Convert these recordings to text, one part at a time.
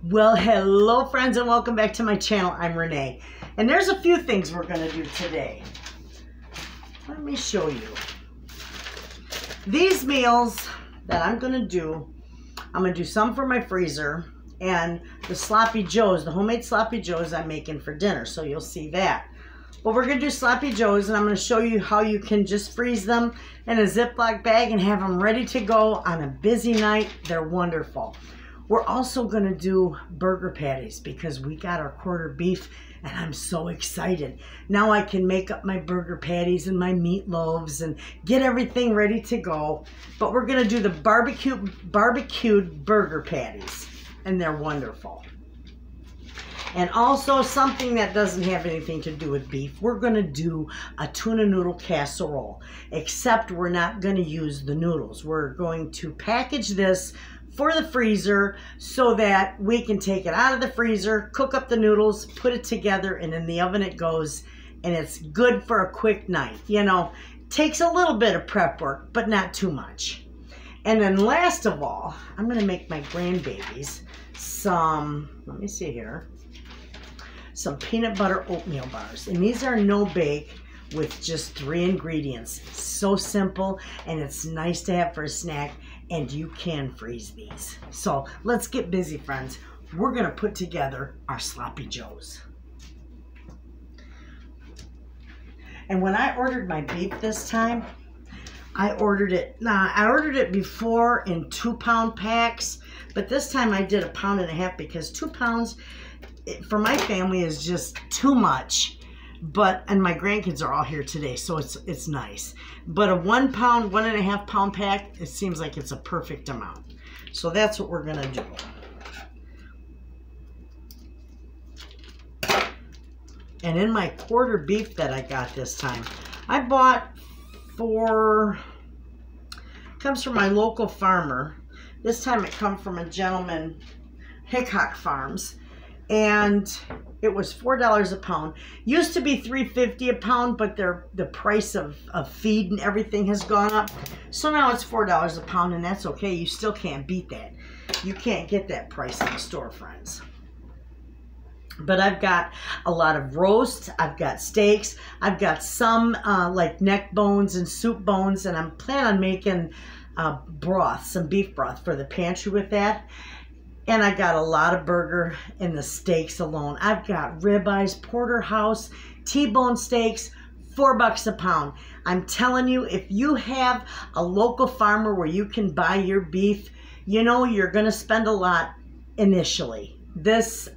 Well, hello friends and welcome back to my channel. I'm Renee. And there's a few things we're going to do today. Let me show you. These meals that I'm going to do, I'm going to do some for my freezer and the sloppy joes, the homemade sloppy joes I'm making for dinner. So you'll see that. But we're going to do sloppy joes and I'm going to show you how you can just freeze them in a Ziploc bag and have them ready to go on a busy night. They're wonderful. We're also going to do burger patties because we got our quarter beef and I'm so excited. Now I can make up my burger patties and my meatloaves and get everything ready to go. But we're going to do the barbecued burger patties and they're wonderful. And also something that doesn't have anything to do with beef. We're going to do a tuna noodle casserole, except we're not going to use the noodles. We're going to package this for the freezer so that we can take it out of the freezer, cook up the noodles, put it together, and in the oven it goes. And it's good for a quick night. You know, takes a little bit of prep work, but not too much. And then last of all, I'm going to make my grandbabies some, let me see here, some peanut butter oatmeal bars. And these are no bake with just 3 ingredients. So simple, and it's nice to have for a snack, and you can freeze these. So let's get busy, friends. We're gonna put together our sloppy joes. And when I ordered my beef this time, I ordered it before in 2-pound packs, but this time I did 1.5 pounds because 2 pounds for my family is just too much. And my grandkids are all here today, so it's nice. But a 1 pound, 1.5 pound pack, it seems like it's a perfect amount. So that's what we're gonna do. And in my quarter beef that I got this time, I bought comes from my local farmer. This time it comes from a gentleman, Hickok Farms. And it was $4 a pound. Used to be $3.50 a pound, but the price of feed and everything has gone up. So now it's $4 a pound, and that's okay. You still can't beat that. You can't get that price in the store, friends. But I've got a lot of roast. I've got steaks. I've got some like neck bones and soup bones, and I'm planning on making broth, some beef broth for the pantry with that. And I got a lot of burger in the steaks alone. I've got ribeyes, porterhouse, T-bone steaks, $4 a pound. I'm telling you, if you have a local farmer where you can buy your beef, you know you're going to spend a lot initially.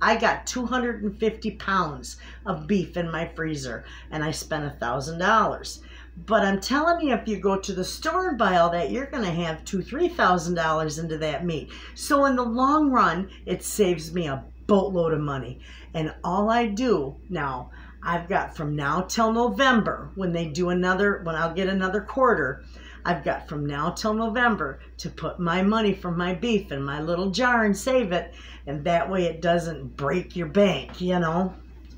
I got 250 pounds of beef in my freezer, and I spent $1,000. But I'm telling you, if you go to the store and buy all that, you're going to have $2,000 to $3,000 into that meat. So in the long run, it saves me a boatload of money. And all I do now, I've got from now till November, when I'll get another quarter, I've got from now till November to put my money from my beef in my little jar and save it. And that way it doesn't break your bank, you know.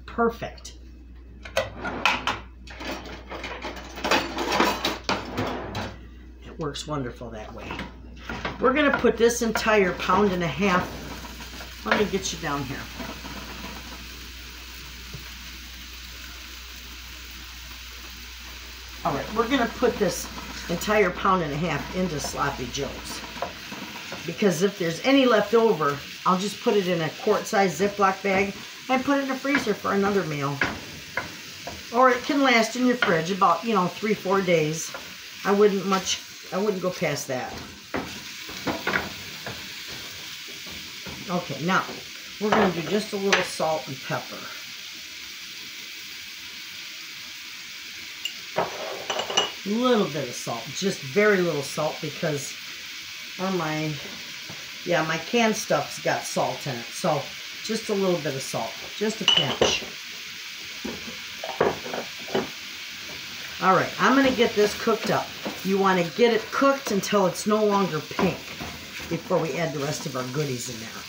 Perfect. Works wonderful that way. We're going to put this entire 1.5 pounds. Let me get you down here. All right, we're going to put this entire 1.5 pounds into sloppy joes. Because if there's any left over, I'll just put it in a quart-sized Ziploc bag and put it in the freezer for another meal. Or it can last in your fridge about, 3-4 days. I wouldn't go past that. Okay, now we're going to do just a little salt and pepper. A little bit of salt, just very little salt because my canned stuff's got salt in it. So just a little bit of salt, just a pinch. All right, I'm going to get this cooked up. You want to get it cooked until it's no longer pink before we add the rest of our goodies in there.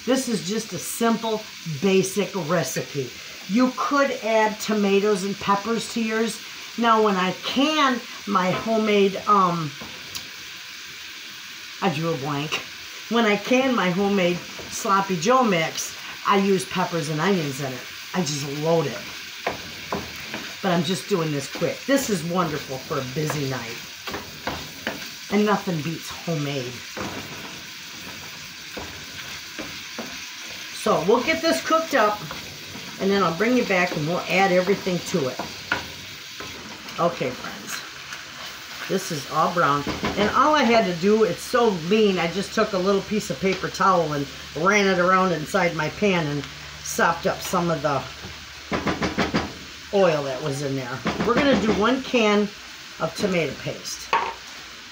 This is just a simple, basic recipe. You could add tomatoes and peppers to yours. Now, when I can my homemade, I drew a blank. When I can my homemade Sloppy Joe mix, I use peppers and onions in it. I just load it. But I'm just doing this quick. This is wonderful for a busy night. And nothing beats homemade. So we'll get this cooked up, and then I'll bring you back and we'll add everything to it. Okay, friends. This is all brown. And all I had to do, it's so lean, I just took a little piece of paper towel and ran it around inside my pan and sopped up some of the oil that was in there. We're going to do 1 can of tomato paste.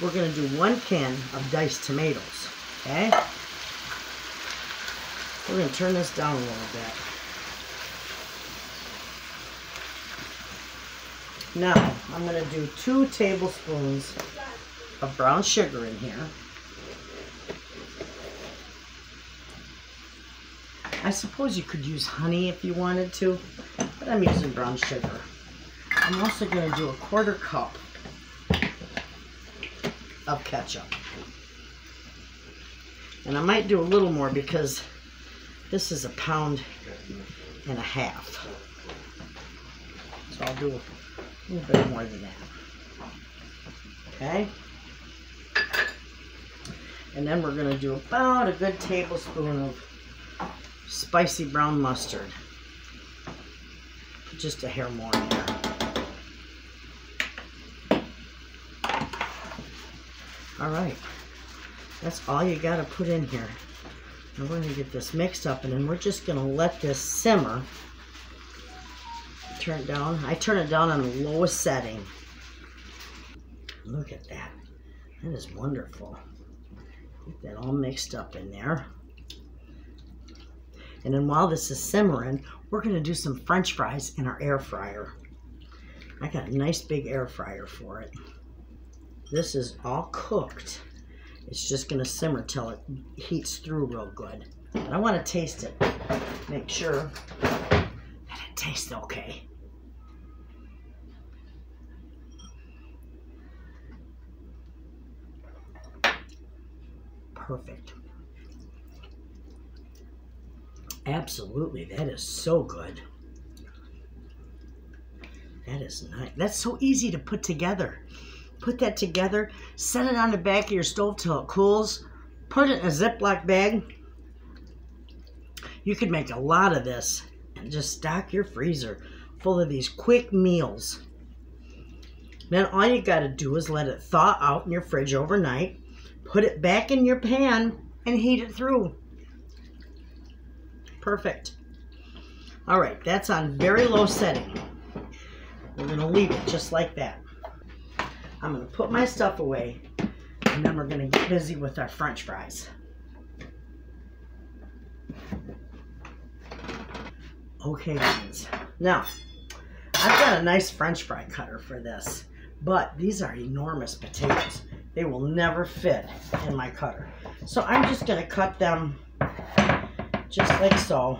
We're going to do 1 can of diced tomatoes. Okay? We're going to turn this down a little bit. Now, I'm going to do 2 tablespoons of brown sugar in here. I suppose you could use honey if you wanted to, but I'm using brown sugar. I'm also going to do 1/4 cup of ketchup. And I might do a little more because this is 1.5 pounds. So I'll do a little bit more than that. Okay? And then we're going to do about a good tablespoon of spicy brown mustard. Just a hair more in there. Alright. That's all you got to put in here. Now we're going to get this mixed up, and then we're just going to let this simmer. Turn it down. I turn it down on the lowest setting. Look at that. That is wonderful. Get that all mixed up in there. And then while this is simmering, we're going to do some French fries in our air fryer. I got a nice big air fryer for it. This is all cooked. It's just going to simmer till it heats through real good. But I want to taste it. Make sure that it tastes okay. Perfect. Absolutely, that is so good. That is nice. That's so easy to put together. Put that together, set it on the back of your stove till it cools, put it in a Ziploc bag. You could make a lot of this and just stock your freezer full of these quick meals. Then all you got to do is let it thaw out in your fridge overnight, put it back in your pan, and heat it through. Perfect. All right, that's on very low setting. We're going to leave it just like that. I'm going to put my stuff away, and then we're going to get busy with our French fries. Okay, friends. Now, I've got a nice French fry cutter for this, but these are enormous potatoes. They will never fit in my cutter. So I'm just going to cut them just like so.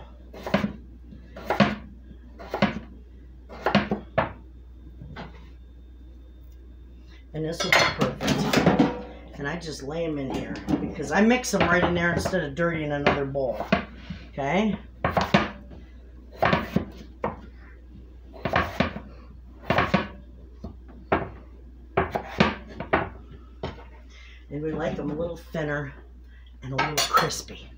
And this will be perfect. And I just lay them in here because I mix them right in there instead of dirtying another bowl. Okay? And we like them a little thinner and a little crispy.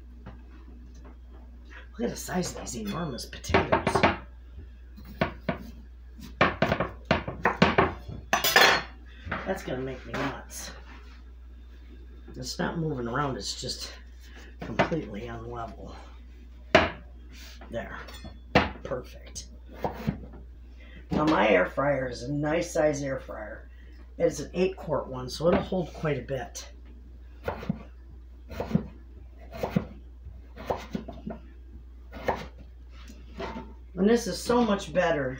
Look at the size of these enormous potatoes. That's going to make me nuts. It's not moving around, it's just completely unlevel. There. Perfect. Now my air fryer is a nice size air fryer. It's an 8-quart one, so it'll hold quite a bit. And this is so much better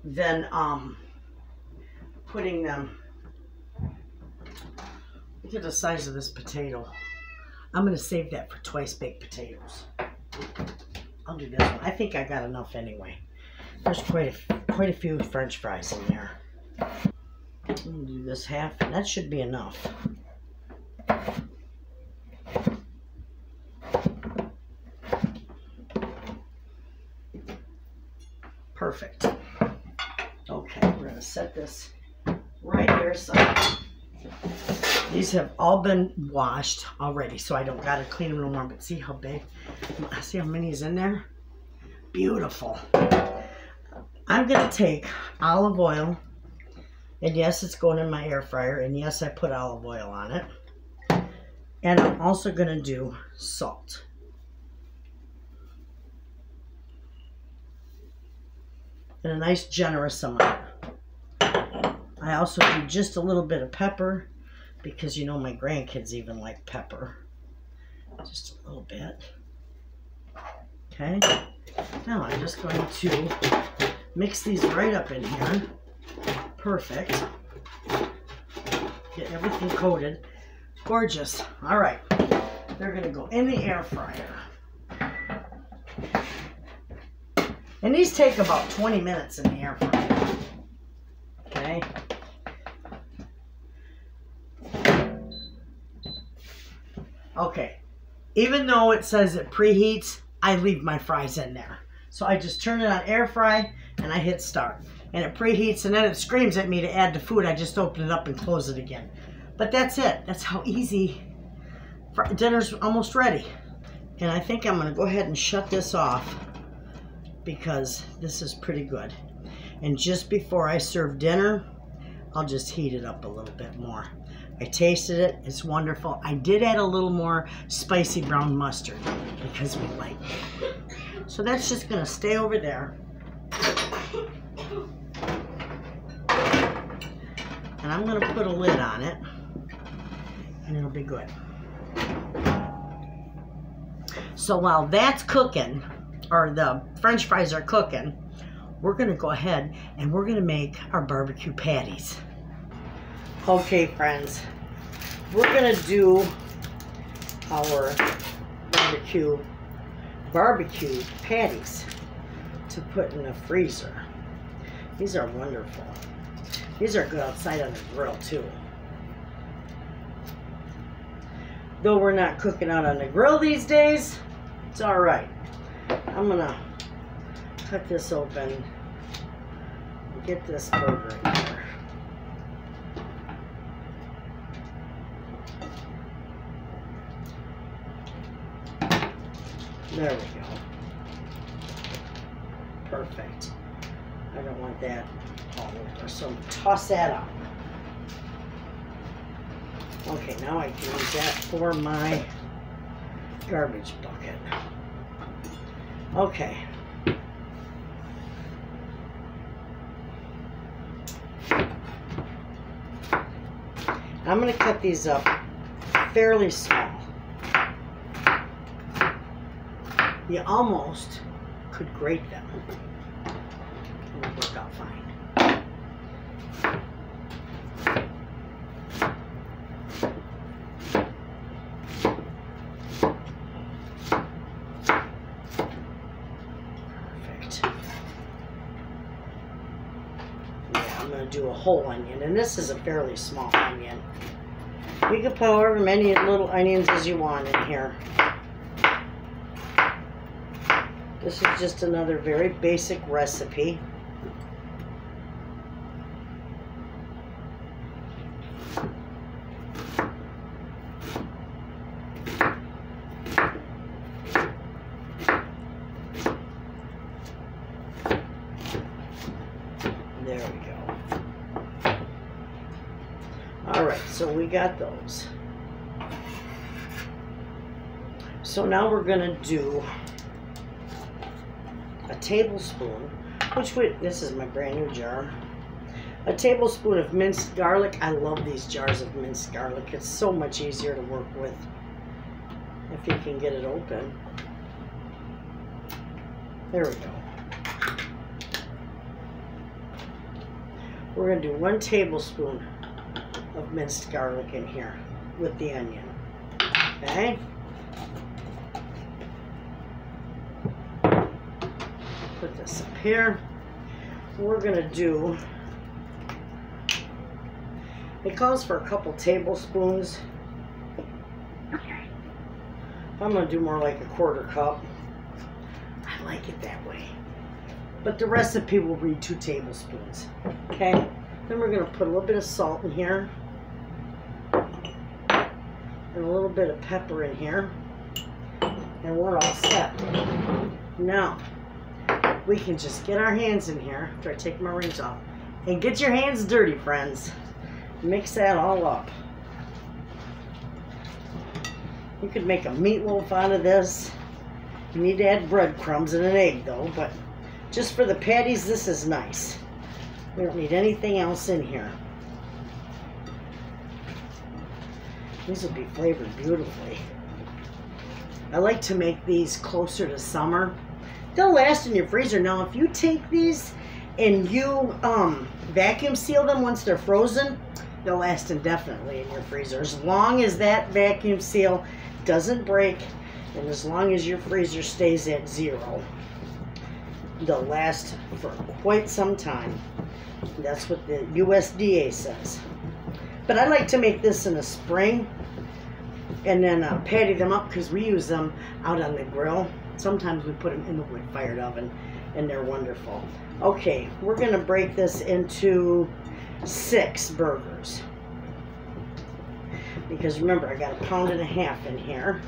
than putting them. Look at the size of this potato. I'm going to save that for twice baked potatoes. I'll do this one. I think I got enough anyway. There's quite a few French fries in there. I'm going to do this half, and that should be enough. Perfect. Okay, we're going to set this right here. So these have all been washed already, so I don't got to clean them no more. But see how big, see how many is in there? Beautiful. I'm going to take olive oil, and yes, it's going in my air fryer, and yes, I put olive oil on it. And I'm also going to do salt. And a nice generous amount. I also do just a little bit of pepper, because you know my grandkids even like pepper. Just a little bit. Okay. Now I'm just going to mix these right up in here. Perfect. Get everything coated. Gorgeous. All right. They're going to go in the air fryer. And these take about 20 minutes in the air fryer. Okay. Okay. Even though it says it preheats, I leave my fries in there. So I just turn it on air fry and I hit start. And it preheats and then it screams at me to add the food. I just open it up and close it again. But that's it. That's how easy. Dinner's almost ready. And I think I'm going to go ahead and shut this off because this is pretty good. And just before I serve dinner, I'll just heat it up a little bit more. I tasted it. It's wonderful. I did add a little more spicy brown mustard because we like it. So that's just going to stay over there. And I'm going to put a lid on it. And it'll be good. So while that's cooking, or the French fries are cooking, we're going to go ahead and we're going to make our barbecue patties. Okay, friends, we're going to do our barbecue patties to put in the freezer. These are wonderful. These are good outside on the grill too. Though we're not cooking out on the grill these days, it's all right. I'm gonna cut this open and get this burger in here. There we go. Perfect. I don't want that all over, so toss that out. Okay, now I can use that for my garbage bucket. Okay. I'm going to cut these up fairly small. You almost could grate them. It'll work out fine. Do a whole onion, and this is a fairly small onion. You can put however many little onions as you want in here. This is just another very basic recipe. There we go. Alright, so we got those. So now we're going to do a tablespoon, this is my brand new jar, a tablespoon of minced garlic. I love these jars of minced garlic. It's so much easier to work with if you can get it open. There we go. We're going to do 1 tablespoon of minced garlic in here with the onion. Okay? Put this up here. We're going to do, it calls for a couple tablespoons. I'm going to do more like a 1/4 cup. I like it that way. but the recipe will read 2 tablespoons. Okay, then we're going to put a little bit of salt in here and a little bit of pepper in here, and we're all set. Now we can just get our hands in here after I take my rings off, and get your hands dirty, friends. Mix that all up. You could make a meatloaf out of this. You need to add breadcrumbs and an egg though, but just for the patties, this is nice. We don't need anything else in here. These will be flavored beautifully. I like to make these closer to summer. They'll last in your freezer. Now, if you take these and you vacuum seal them once they're frozen, they'll last indefinitely in your freezer. As long as that vacuum seal doesn't break, and as long as your freezer stays at 0, they'll last for quite some time. That's what the USDA says. But I like to make this in the spring and then patty them up, because we use them out on the grill. Sometimes we put them in the wood-fired oven, and they're wonderful. Okay, we're going to break this into 6 burgers. Because remember, I got 1.5 pounds in here.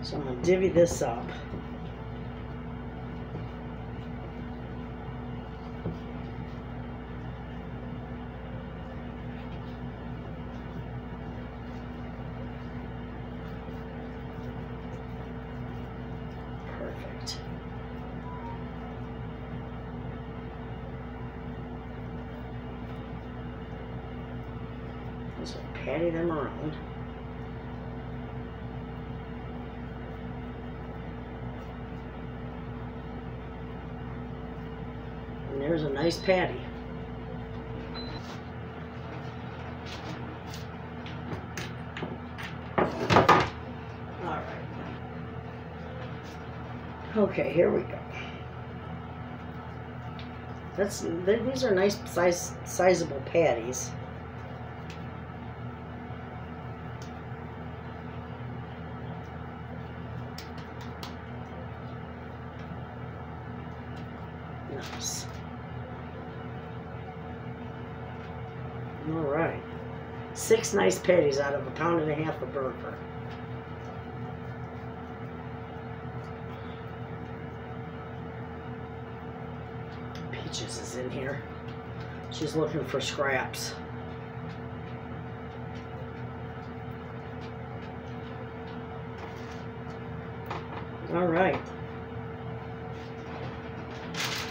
So I'm going to divvy this up. Perfect. Just patty them around. And there's a nice patty. All right. Okay, here we go. These are nice sizable patties. Nice. All right. 6 nice patties out of 1.5 pounds a burger. Peaches is in here. She's looking for scraps. All right.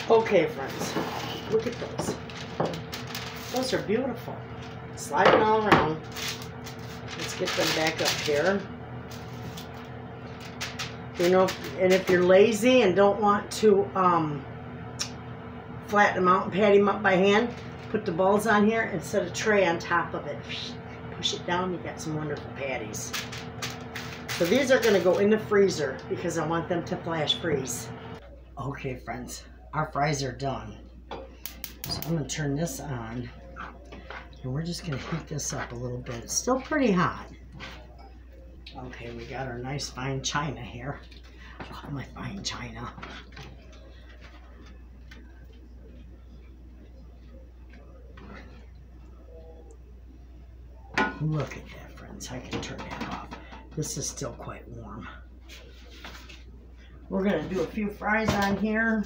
Okay, friends, look at those. Those are beautiful. Sliding all around. Let's get them back up here. You know, and if you're lazy and don't want to flatten them out and patty them up by hand, put the balls on here and set a tray on top of it. Push it down, you got some wonderful patties. So these are going to go in the freezer because I want them to flash freeze. Okay, friends, our fries are done. So I'm going to turn this on, and we're just going to heat this up a little bit. It's still pretty hot. Okay, we got our nice fine china here. Oh, my fine china. Look at that, friends. I can turn that off. This is still quite warm. We're going to do a few fries on here.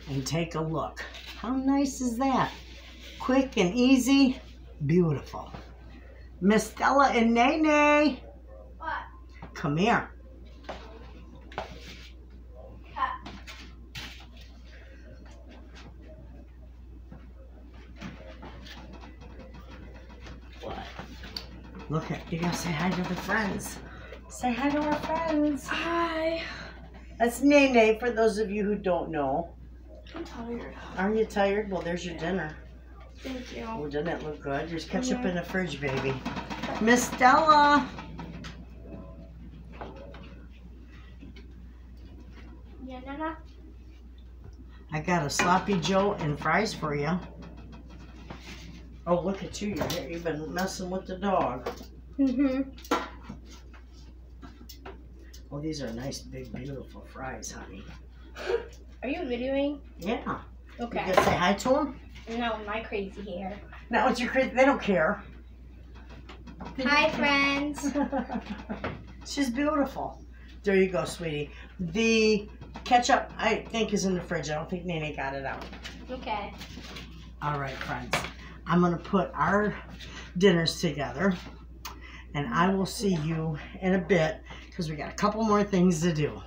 And take a look. How nice is that? Quick and easy. Beautiful. Miss Stella and Nene. What? Come here. What? Look at, you gotta say hi to the friends. Say hi to our friends. Hi. That's Nene for those of you who don't know. I'm tired. Are you tired? Well, there's your dinner. Thank you. Oh, doesn't that look good? There's ketchup in the fridge, baby. Miss Stella. Yeah, Nana. I got a sloppy Joe and fries for you. Oh, look at you. You've been messing with the dog. Mm-hmm. Oh, these are nice, big, beautiful fries, honey. Are you videoing? Yeah. Okay. You gonna say hi to them? No, my crazy hair. No, it's your crazy. They don't care. Hi, friends. She's beautiful. There you go, sweetie. The ketchup, I think, is in the fridge. I don't think Nene got it out. Okay. All right, friends. I'm going to put our dinners together, and I will see you in a bit because we got a couple more things to do.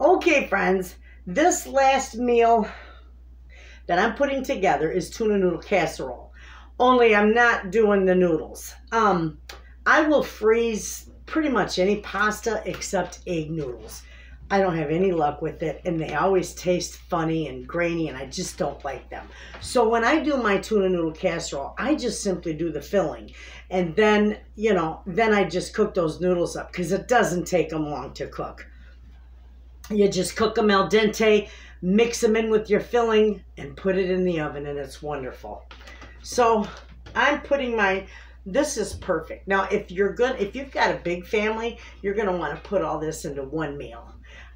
Okay, friends. This last meal that I'm putting together is tuna noodle casserole. Only I'm not doing the noodles. I will freeze pretty much any pasta except egg noodles. I don't have any luck with it, and they always taste funny and grainy, and I just don't like them. So when I do my tuna noodle casserole, I just simply do the filling. And then, you know, then I just cook those noodles up because it doesn't take them long to cook. You just cook them al dente, mix them in with your filling, and put it in the oven, and it's wonderful. So I'm putting this is perfect. Now, if you've got a big family, you're going to want to put all this into one meal.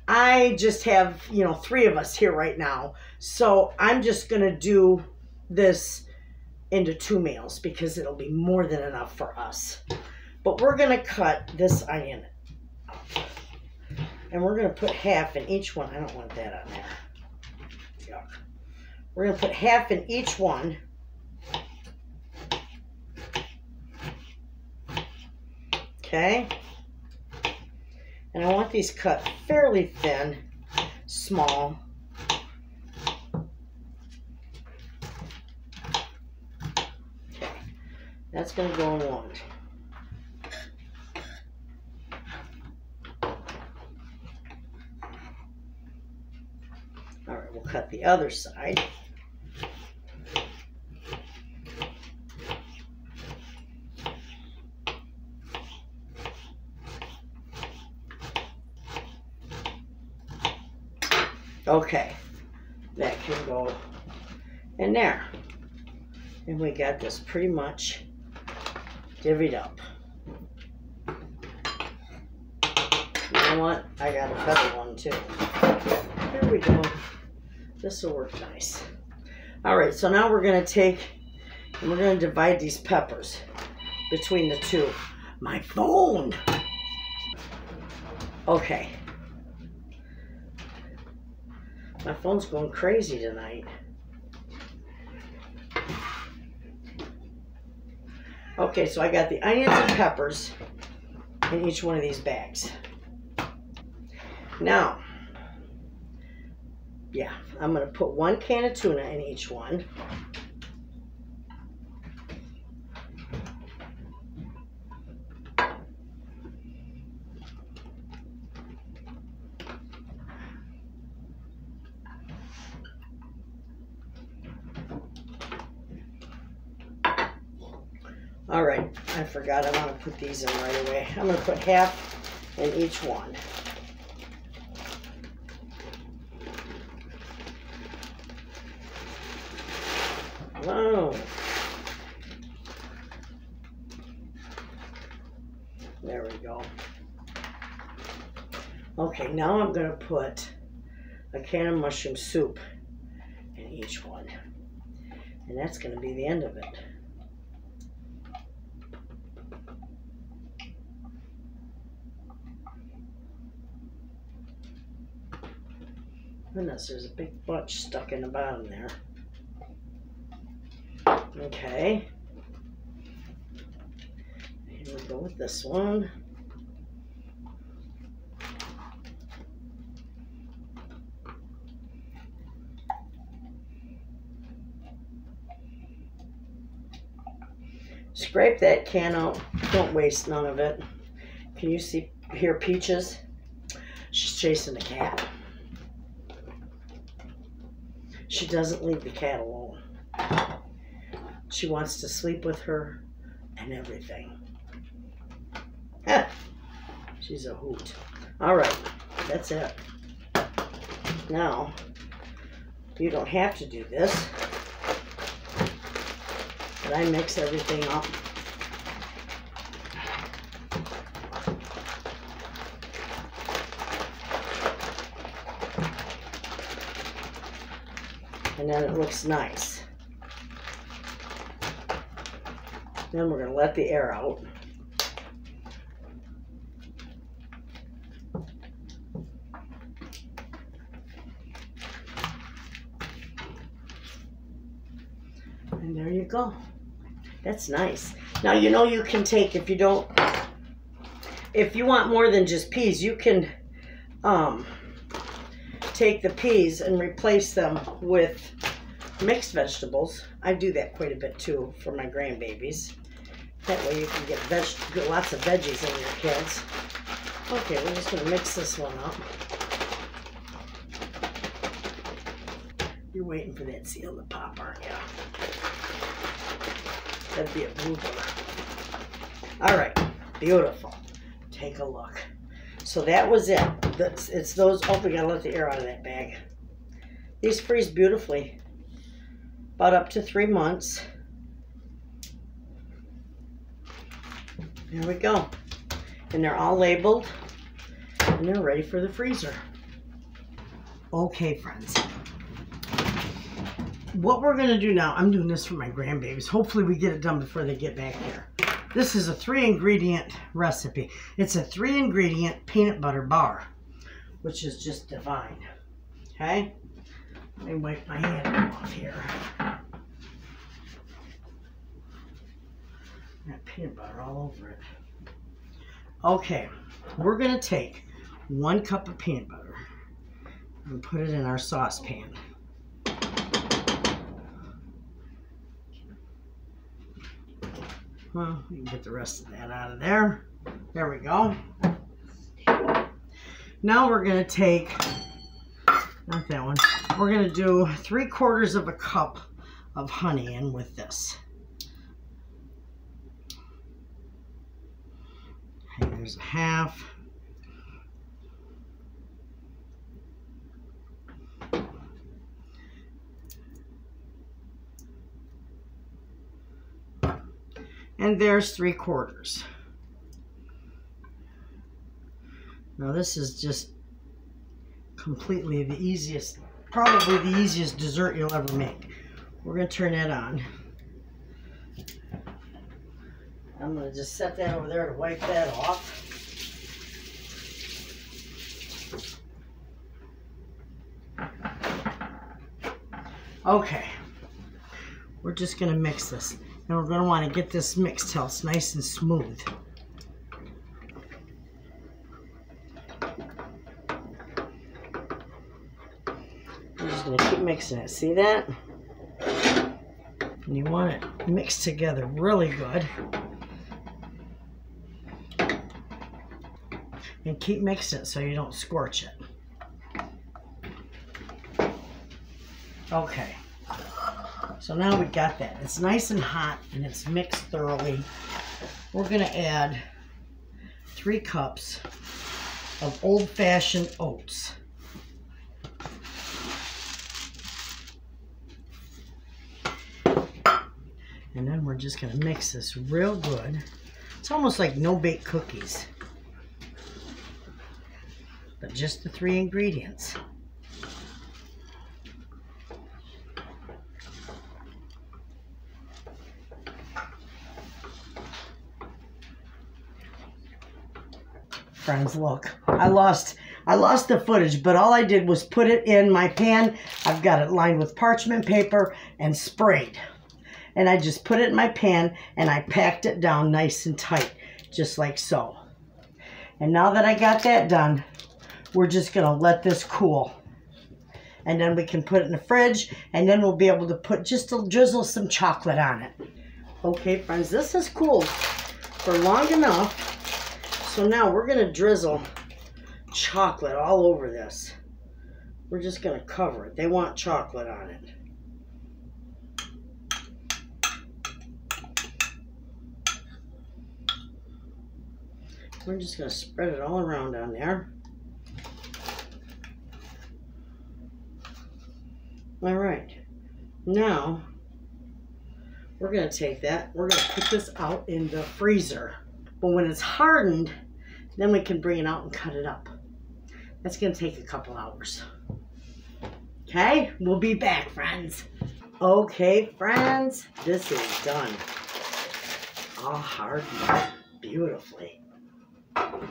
I just have, 3 of us here right now. So I'm just going to do this into 2 meals because it'll be more than enough for us. But we're going to cut this onion up. And we're going to put half in each one. I don't want that on there. Yuck. We're going to put half in each one. Okay, and I want these cut fairly thin, small. Okay, that's going to go in one. All right, we'll cut the other side. Okay, that can go in there. And we got this pretty much divvied up. You know what? I got a feather one too. Here we go. This will work nice. All right, so now we're going to take and we're going to divide these peppers between the 2. My phone! Okay. My phone's going crazy tonight. Okay, so I got the onions and peppers in each one of these bags. Now, yeah, I'm going to put 1 can of tuna in each one. All right, I forgot I want to put these in right away. I'm going to put half in each one. Wow. There we go. Okay, now I'm going to put a can of mushroom soup in each one. And that's going to be the end of it. Goodness, there's a big bunch stuck in the bottom there. Okay. Here we go with this one. Scrape that can out. Don't waste none of it. Can you hear Peaches? She's chasing the cat. She doesn't leave the cat alone. She wants to sleep with her and everything. She's a hoot. All right, that's it. Now, you don't have to do this. But I mix everything up. And then it looks nice. Then we're going to let the air out. And there you go. That's nice. Now, you know, you can take, if you want more than just peas, you can take the peas and replace them with mixed vegetables. I do that quite a bit too for my grandbabies. That way you can get lots of veggies in your kids. Okay, we're just going to mix this one up. You're waiting for that seal to pop, aren't you? That'd be a blooper. All right, beautiful. Take a look. So that was it. It's those. Oh, we gotta let the air out of that bag. These freeze beautifully. About up to 3 months. There we go. And they're all labeled. And they're ready for the freezer. Okay, friends. What we're gonna do now, I'm doing this for my grandbabies. Hopefully we get it done before they get back here. This is a 3-ingredient recipe. It's a 3-ingredient peanut butter bar, which is just divine. Okay? Let me wipe my hand off here. Got peanut butter all over it. Okay, we're going to take 1 cup of peanut butter and put it in our saucepan. Well, you can get the rest of that out of there. There we go. Now we're going to take, not that one, we're going to do 3/4 of a cup of honey in with this. Okay, there's a half. And there's 3/4. Now this is just completely the easiest, probably the easiest dessert you'll ever make. We're going to turn that on. I'm going to just set that over there to wipe that off. Okay, we're just going to mix this. And we're going to want to get this mixed till it's nice and smooth. I'm just going to keep mixing it. See that? And you want it mixed together really good. And keep mixing it so you don't scorch it. Okay. So now we got that. It's nice and hot and it's mixed thoroughly. We're going to add 3 cups of old-fashioned oats. And then we're just going to mix this real good. It's almost like no-bake cookies, but just the 3 ingredients. Friends, look, I lost the footage, but all I did was put it in my pan. I've got it lined with parchment paper and sprayed. And I just put it in my pan and I packed it down nice and tight, just like so. And now that I got that done, we're just going to let this cool. And then we can put it in the fridge, and then we'll be able to put just a drizzle some chocolate on it. Okay, friends, this has cooled for long enough. So now we're going to drizzle chocolate all over this. We're just going to cover it. They want chocolate on it. We're just going to spread it all around on there. All right. Now we're going to take that. We're going to put this out in the freezer. But when it's hardened, then we can bring it out and cut it up. That's going to take a couple hours. Okay, we'll be back, friends. Okay, friends, this is done. All hardened beautifully. Look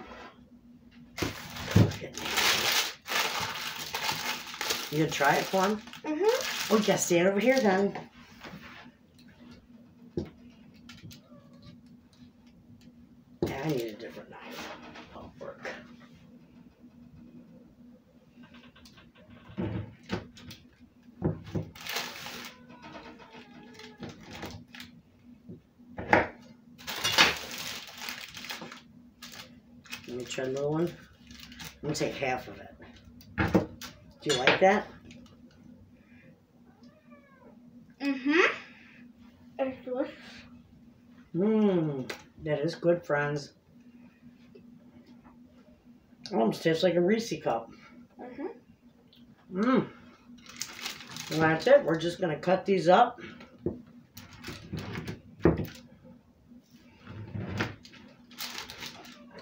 at me. You gonna try it for him? Mm-hmm. Oh, you gotta stand over here then. Yeah, I need a different knife. That'll work. Let me try another one. I'm gonna take half of it. Do you like that? Mm-hmm. It's delicious. Mmm, that is good, friends. Almost tastes like a Reese cup. Mm-hmm. Mmm. And that's it. We're just gonna cut these up.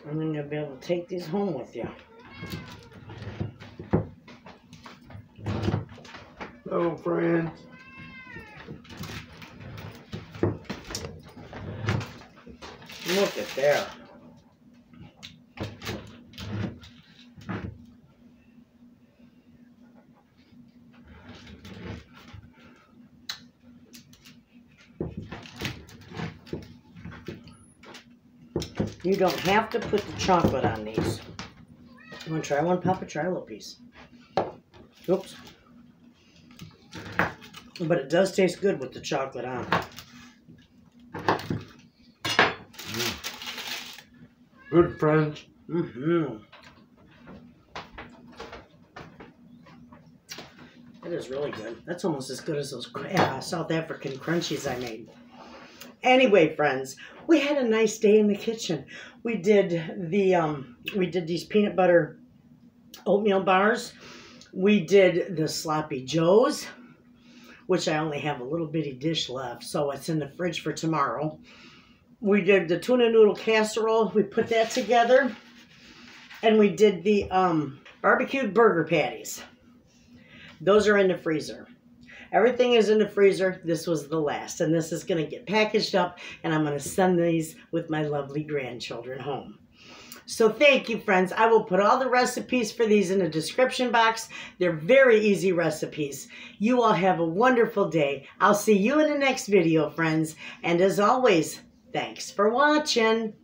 And then you'll be able to take these home with you. Hello, friends. Look at there. You don't have to put the chocolate on these. You want to try one, Papa? Try a little piece. Oops. But it does taste good with the chocolate on. Good, friends. Mm-hmm. That is really good. That's almost as good as those South African crunchies I made. Anyway, friends, we had a nice day in the kitchen. We did these peanut butter oatmeal bars. We did the sloppy joes, which I only have a little bitty dish left, so it's in the fridge for tomorrow. We did the tuna noodle casserole. We put that together. And we did the BBQ Burger Patties. Those are in the freezer. Everything is in the freezer. This was the last. And this is going to get packaged up. And I'm going to send these with my lovely grandchildren home. So thank you, friends. I will put all the recipes for these in the description box. They're very easy recipes. You all have a wonderful day. I'll see you in the next video, friends. And as always, thanks for watching.